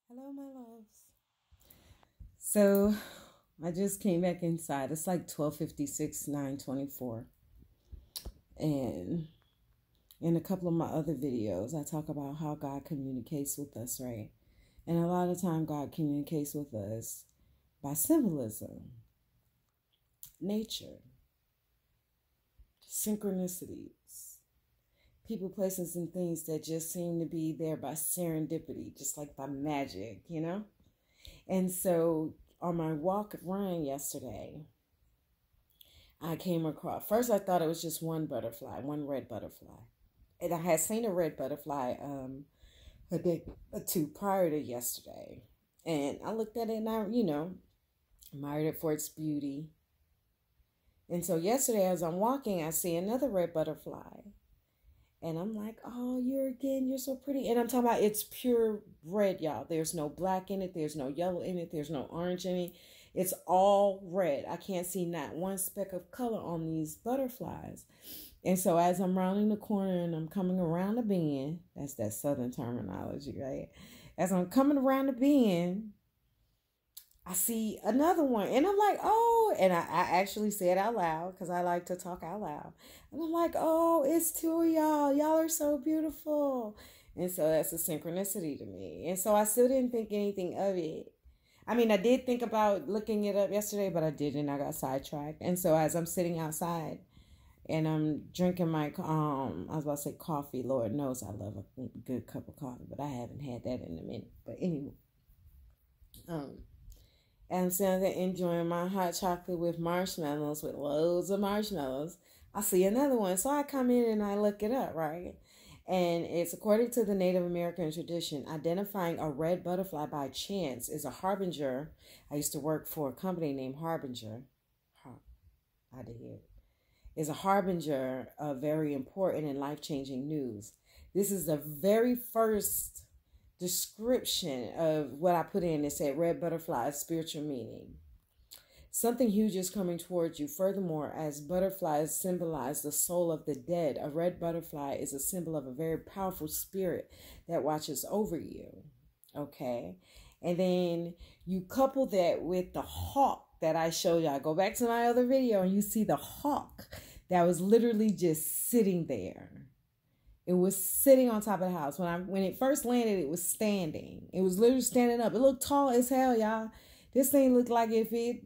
Hello, my loves. So I just came back inside. It's like 12:56, 9:24. And in a couple of my other videos, I talk about how God communicates with us, right? And a lot of time God communicates with us by symbolism, nature, synchronicities, people, places, and things that just seem to be there by serendipity, just like by magic. And so on my walk around yesterday, I came across, first I thought it was just one butterfly, one red butterfly. And I had seen a red butterfly a day or two prior to yesterday. And I looked at it and I admired it for its beauty. And so yesterday as I'm walking, I see another red butterfly. And I'm like, oh, you're so pretty. And I'm talking about it's pure red, y'all. There's no black in it. There's no yellow in it. There's no orange in it. It's all red. I can't see not one speck of color on these butterflies. And so as I'm rounding the corner and I'm coming around the bend, that's that southern terminology, right? As I'm coming around the bend, I see another one and I'm like, oh, and I actually said out loud because I like to talk out loud. And I'm like, oh, it's two of y'all. Y'all are so beautiful. And so that's a synchronicity to me. And so I still didn't think anything of it. I mean, I did think about looking it up yesterday, but I didn't. I got sidetracked. And so as I'm sitting outside and I'm drinking my, I was about to say coffee. Lord knows I love a good cup of coffee, but I haven't had that in a minute. But anyway, and I'm sitting there enjoying my hot chocolate with marshmallows, with loads of marshmallows. I see another one. So I come in and I look it up, right? And it's according to the Native American tradition, identifying a red butterfly by chance is a harbinger. I used to work for a company named Harbinger. I did. Is a harbinger of very important and life-changing news. This is the very first description of what I put in. It said red butterfly, spiritual meaning. Something huge is coming towards you. Furthermore, as butterflies symbolize the soul of the dead, a red butterfly is a symbol of a very powerful spirit that watches over you. Okay? And then you couple that with the hawk that I showed you. I go back to my other video and you see the hawk that was literally just sitting there. It was sitting on top of the house. When it first landed, it was standing. It was literally standing up. It looked tall as hell, y'all. This thing looked like if it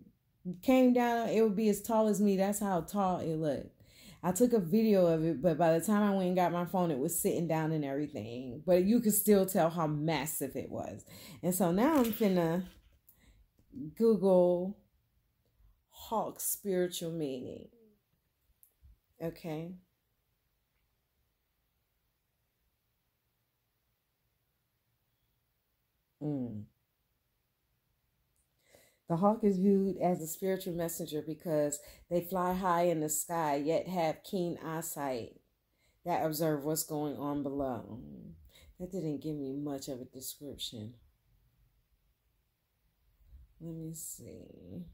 came down, it would be as tall as me. That's how tall it looked. I took a video of it, but by the time I went and got my phone, it was sitting down and everything. But you could still tell how massive it was. And so now I'm finna Google hawk spiritual meaning. Okay. Mm. The hawk is viewed as a spiritual messenger because they fly high in the sky yet have keen eyesight that observe what's going on below. That didn't give me much of a description. Let me see.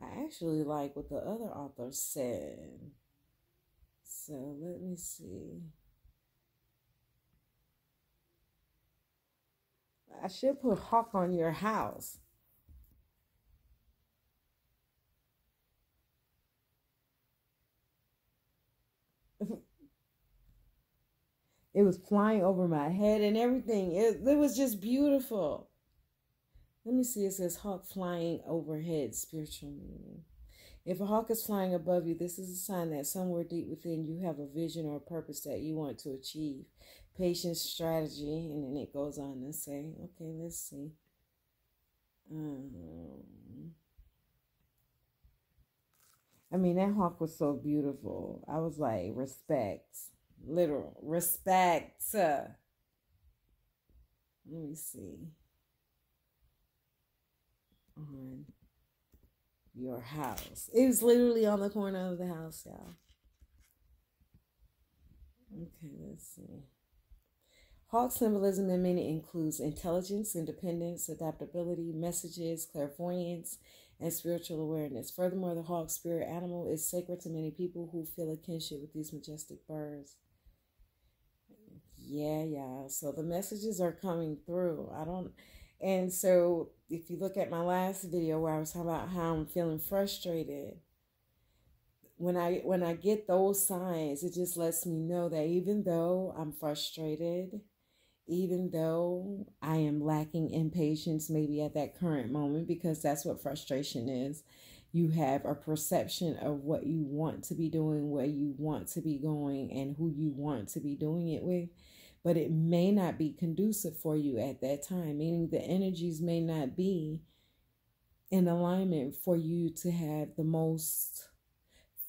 I actually like what the other author said. So let me see. I should put hawk on your house. It was flying over my head and everything. It was just beautiful. Let me see. It says hawk flying overhead, spiritual meaning. If a hawk is flying above you, this is a sign that somewhere deep within you have a vision or a purpose that you want to achieve. Patience, strategy, and then it goes on to say, okay, let's see. I mean, that hawk was so beautiful. I was like, respect. Literal respect. Let me see. On your house. It was literally on the corner of the house, y'all. Okay, let's see. Hawk symbolism in meaning includes intelligence, independence, adaptability, messages, clairvoyance, and spiritual awareness. Furthermore, the hawk spirit animal is sacred to many people who feel a kinship with these majestic birds. Yeah, yeah. So the messages are coming through. And so if you look at my last video where I was talking about how I'm feeling frustrated, when I get those signs, it just lets me know that even though I'm frustrated, even though I am lacking in patience maybe at that current moment, because that's what frustration is. You have a perception of what you want to be doing, where you want to be going, and who you want to be doing it with. But it may not be conducive for you at that time, meaning the energies may not be in alignment for you to have the most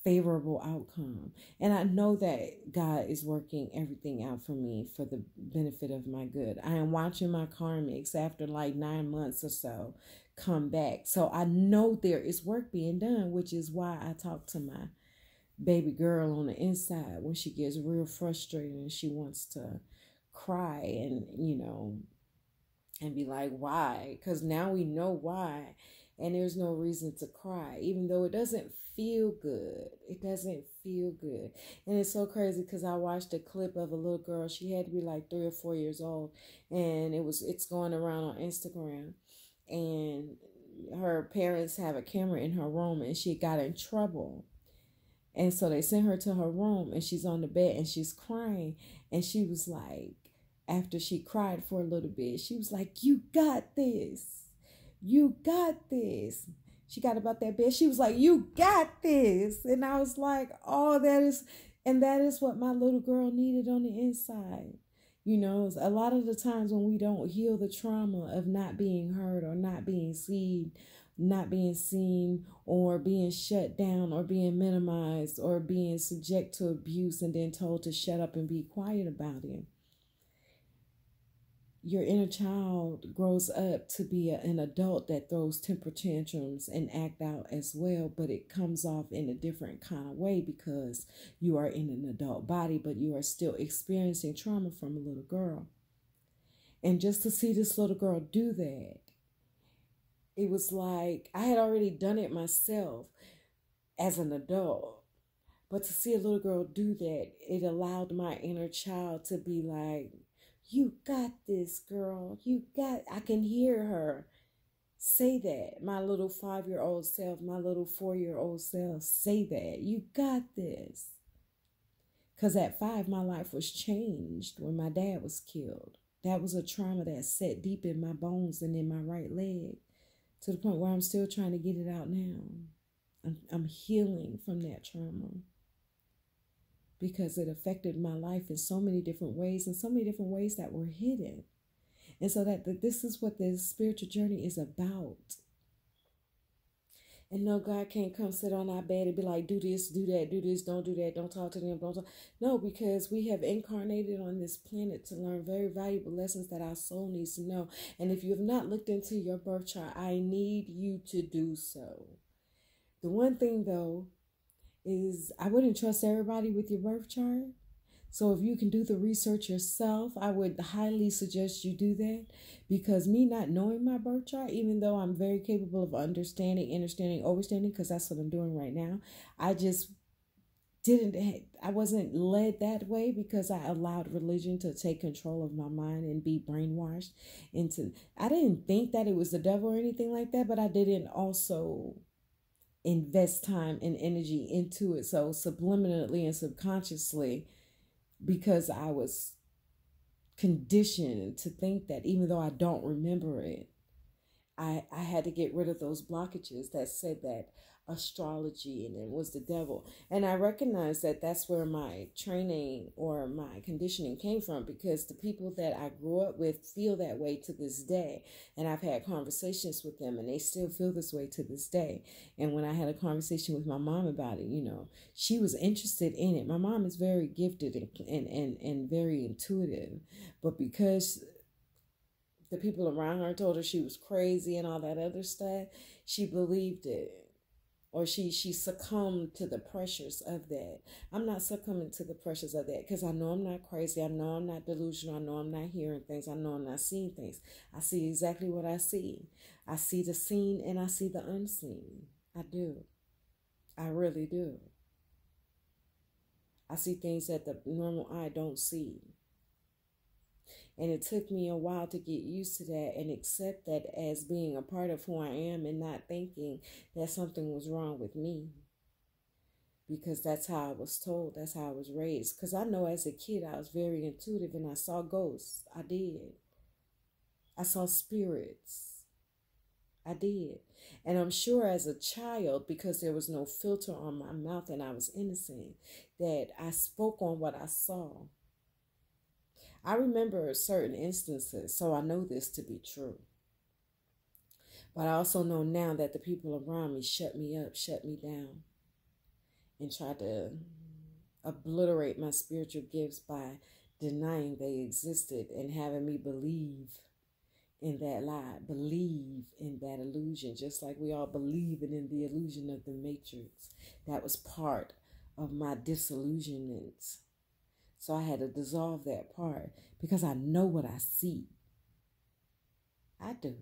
favorable outcome. And I know that God is working everything out for me for the benefit of my good. I am watching my karmics after like 9 months or so come back. So I know there is work being done, which is why I talk to my baby girl on the inside when she gets real frustrated and she wants to cry and, and be like, why? Because now we know why. And there's no reason to cry, even though it doesn't feel good. It doesn't feel good. And it's so crazy because I watched a clip of a little girl. She had to be like 3 or 4 years old. And it's going around on Instagram. And her parents have a camera in her room and she got in trouble. And so they sent her to her room and she's on the bed and she's crying. And she was like, after she cried for a little bit, she was like, you got this. You got this. She got about that bed. She was like, you got this. And I was like, oh, that is what my little girl needed on the inside. A lot of the times when we don't heal the trauma of not being heard or not being seen, or being shut down or being minimized or being subject to abuse and then told to shut up and be quiet about it. Your inner child grows up to be an adult that throws temper tantrums and act out as well, but it comes off in a different kind of way because you are in an adult body, but you are still experiencing trauma from a little girl. And just to see this little girl do that, it was like I had already done it myself as an adult. But to see a little girl do that, it allowed my inner child to be like, you got this, girl. I can hear her say that. My little 5-year-old self, my little 4-year-old self say that. You got this. Because at 5, my life was changed when my dad was killed. That was a trauma that set deep in my bones and in my right leg to the point where I'm still trying to get it out now. I'm healing from that trauma, because it affected my life in so many different ways and so many different ways that were hidden. And so that this is what this spiritual journey is about. And no, God can't come sit on our bed and be like, do this, do that, do this, don't do that, don't talk to them, don't talk. No, because we have incarnated on this planet to learn very valuable lessons that our soul needs to know. And if you have not looked into your birth chart, I need you to do so. The one thing, though, is I wouldn't trust everybody with your birth chart. So if you can do the research yourself, I would highly suggest you do that, because me not knowing my birth chart, even though I'm very capable of understanding, overstanding, because that's what I'm doing right now, I wasn't led that way because I allowed religion to take control of my mind and be brainwashed I didn't think that it was the devil or anything like that, but I didn't also invest time and energy into it so subliminally and subconsciously, because I was conditioned to think that even though I don't remember it, I had to get rid of those blockages that said that astrology and it was the devil. And I recognize that that's where my training or my conditioning came from, because the people that I grew up with feel that way to this day. And I've had conversations with them and they still feel this way to this day. And when I had a conversation with my mom about it, she was interested in it. My mom is very gifted and very intuitive, but because the people around her told her she was crazy and all that other stuff, she believed it. Or she succumbed to the pressures of that. I'm not succumbing to the pressures of that, because I know I'm not crazy. I know I'm not delusional. I know I'm not hearing things. I know I'm not seeing things. I see exactly what I see. I see the seen and I see the unseen. I do. I really do. I see things that the normal eye don't see. And it took me a while to get used to that and accept that as being a part of who I am and not thinking that something was wrong with me. Because that's how I was told, that's how I was raised. Because I know as a kid I was very intuitive and I saw ghosts. I did. I saw spirits. I did. And I'm sure as a child, because there was no filter on my mouth and I was innocent, that I spoke on what I saw. I remember certain instances, so I know this to be true. But I also know now that the people around me shut me up, shut me down, and tried to obliterate my spiritual gifts by denying they existed and having me believe in that lie, believe in that illusion, just like we all believe in the illusion of the Matrix. That was part of my disillusionment. So I had to dissolve that part because I know what I see. I do.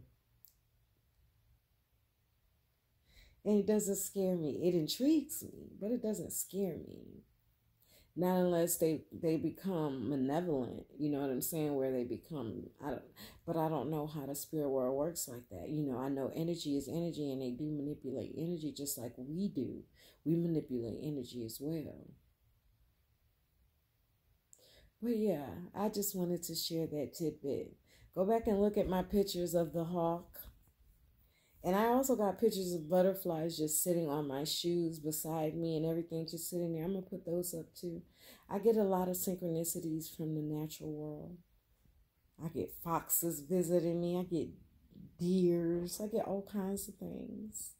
And it doesn't scare me. It intrigues me, but it doesn't scare me. Not unless they become malevolent, you know what I'm saying, where they become, but I don't know how the spirit world works like that. You know, I know energy is energy and they do manipulate energy just like we do. We manipulate energy as well. But yeah, I just wanted to share that tidbit. Go back and look at my pictures of the hawk. And I also got pictures of butterflies just sitting on my shoes beside me and everything just sitting there. I'm going to put those up too. I get a lot of synchronicities from the natural world. I get foxes visiting me. I get deers. I get all kinds of things.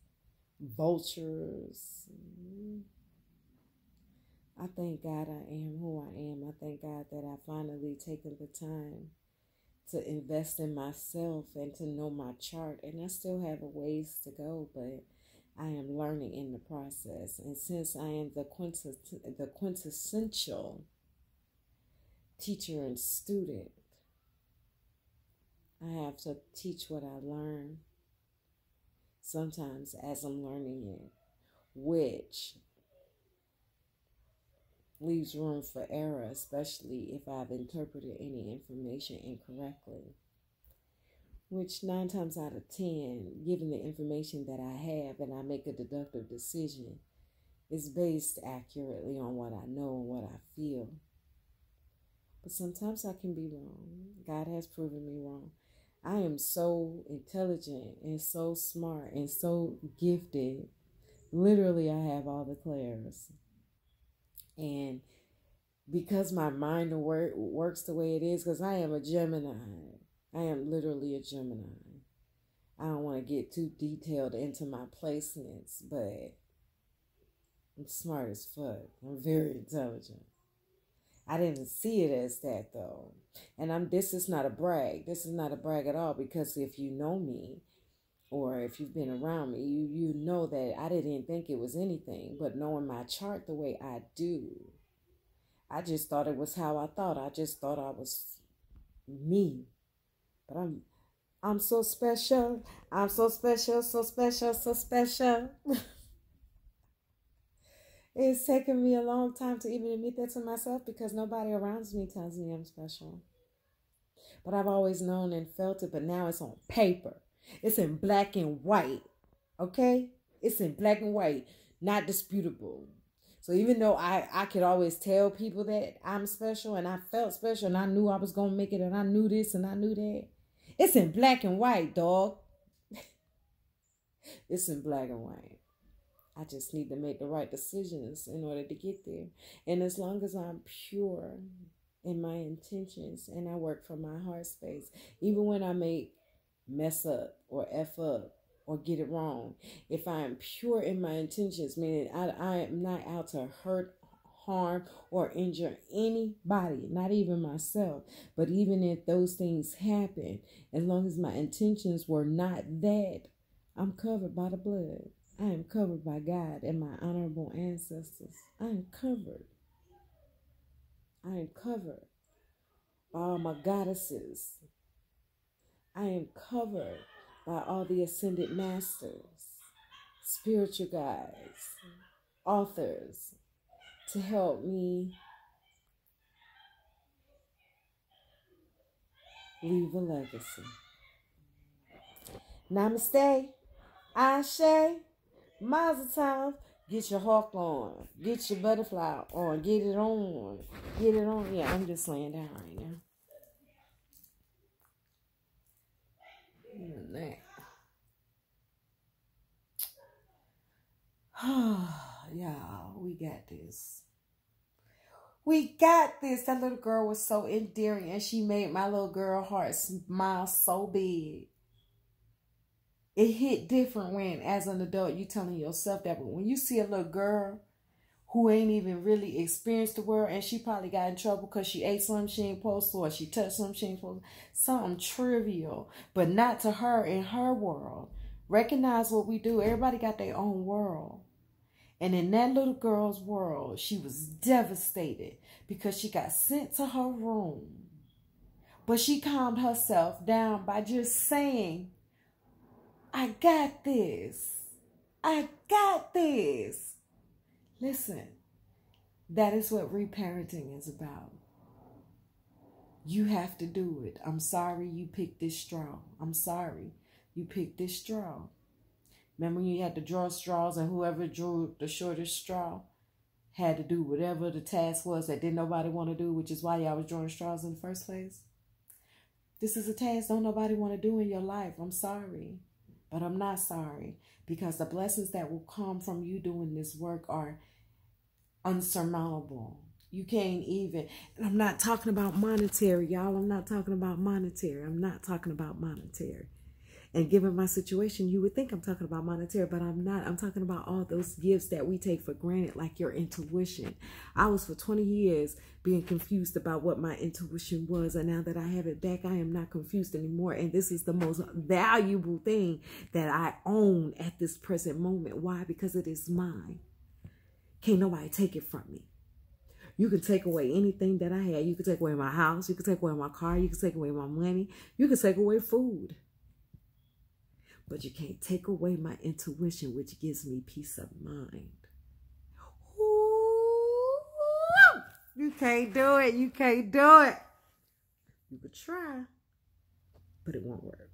Vultures. I thank God I am who I am. I thank God that I finally taken the time to invest in myself and to know my chart. And I still have a ways to go, but I am learning in the process. And since I am the quintessential teacher and student, I have to teach what I learn sometimes as I'm learning it, which leaves room for error, especially if I've interpreted any information incorrectly. Which 9 times out of 10, given the information that I have and I make a deductive decision, is based accurately on what I know and what I feel. But sometimes I can be wrong. God has proven me wrong. I am so intelligent and so smart and so gifted. Literally, I have all the clairs. And because my mind works the way it is, because I am a Gemini. I am literally a Gemini. I don't want to get too detailed into my placements, but I'm smart as fuck. I'm very intelligent. I didn't see it as that though. And this is not a brag. This is not a brag at all, because if you know me or if you've been around me, you know that I didn't think it was anything. But knowing my chart the way I do, I just thought it was how I thought. I just thought I was me. But I'm so special. I'm so special, so special, so special. It's taken me a long time to even admit that to myself because nobody around me tells me I'm special. But I've always known and felt it, but now it's on paper. It's in black and white. Okay? It's in black and white, not disputable. So even though I could always tell people that I'm special and I felt special and I knew I was going to make it and I knew this and I knew that, it's in black and white, dog. It's in black and white. I just need to make the right decisions in order to get there. And as long as I'm pure in my intentions and I work from my heart space, even when I may mess up or F up or get it wrong, if I am pure in my intentions, meaning I am not out to hurt, harm, or injure anybody, not even myself. But even if those things happen, as long as my intentions were not that, I'm covered by the blood. I am covered by God and my honorable ancestors. I am covered. I am covered by all my goddesses. I am covered by all the ascended masters, spiritual guides, authors, to help me leave a legacy. Namaste, Ashe, Mazel Tov. Get your hawk on. Get your butterfly on. Get it on. Get it on. Yeah, I'm just laying down right now. Y'all, we got this. We got this. That little girl was so endearing, and she made my little girl heart smile so big. It hit different when, as an adult, you telling yourself that. But when you see a little girl who ain't even really experienced the world, and she probably got in trouble because she ate something she ain't supposed to, or she touched something she ain't supposed to, something trivial, but not to her in her world. Recognize what we do. Everybody got their own world. And in that little girl's world, she was devastated because she got sent to her room. But she calmed herself down by just saying, I got this. I got this. Listen, that is what reparenting is about. You have to do it. I'm sorry you picked this straw. I'm sorry you picked this straw. Remember when you had to draw straws and whoever drew the shortest straw had to do whatever the task was that didn't nobody want to do, which is why y'all was drawing straws in the first place? This is a task don't nobody want to do in your life. I'm sorry. But I'm not sorry, because the blessings that will come from you doing this work are unsurmountable. You can't even, and I'm not talking about monetary, y'all. I'm not talking about monetary. I'm not talking about monetary. And given my situation, you would think I'm talking about monetary, but I'm not. I'm talking about all those gifts that we take for granted, like your intuition. I was for 20 years being confused about what my intuition was, and now that I have it back, I am not confused anymore. And this is the most valuable thing that I own at this present moment. Why? Because it is mine. Can't nobody take it from me. You can take away anything that I had. You can take away my house. You can take away my car. You can take away my money. You can take away food. But you can't take away my intuition, which gives me peace of mind. Ooh, you can't do it. You can't do it. You could try, but it won't work.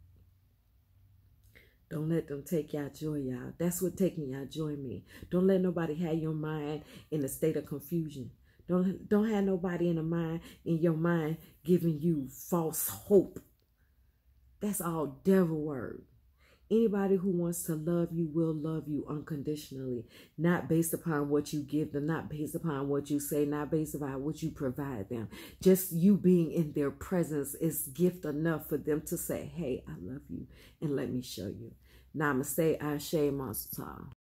Don't let them take your joy, y'all. That's what taking your joy means. Don't let nobody have your mind in a state of confusion. Don't have nobody in your mind giving you false hope. That's all devil word. Anybody who wants to love you will love you unconditionally, not based upon what you give them, not based upon what you say, not based upon what you provide them. Just you being in their presence is gift enough for them to say, hey, I love you, and let me show you. Namaste, Ashe, Mazel Tov.